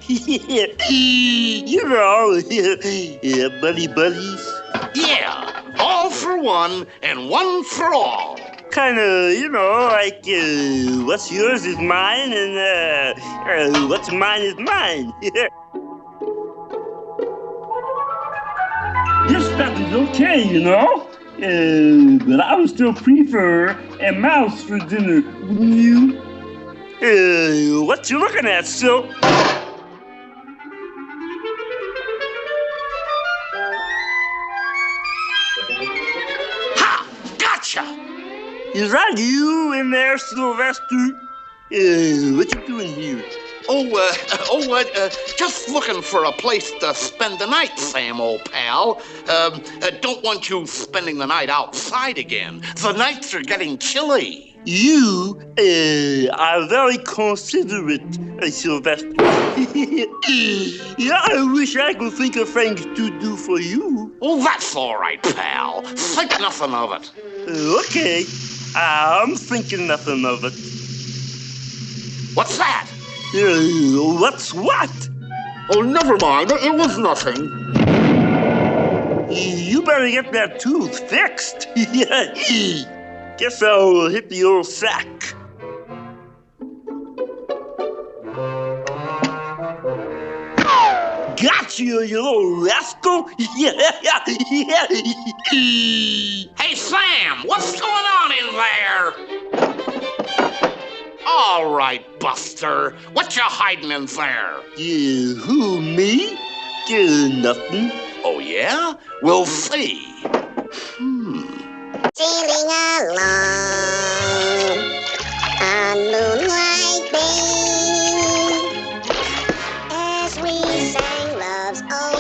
You know, yeah, buddies. Yeah, all for one and one for all. Kinda, like what's yours is mine, and what's mine is mine. This stuff is okay, but I would still prefer a mouse for dinner, wouldn't you? What you looking at, Silk? Ha! Gotcha! Is that you in there, Sylvester? What you doing here? Just looking for a place to spend the night, Sam, old pal. Don't want you spending the night outside again. The nights are getting chilly. You are very considerate, Sylvester. Yeah, I wish I could think of things to do for you. Oh, that's all right, pal. Think nothing of it. Okay, I'm thinking nothing of it. What's that? What's what? Oh, never mind. It was nothing. You better get that tooth fixed. Guess I'll hit the old sack. Got you, you little rascal! Hey, Sam, what's going on in there? All right, Buster. What you hiding in there? Who, me? Nothing. Oh, yeah? We'll see. Sailing along on Moonlight Bay as we sang love's old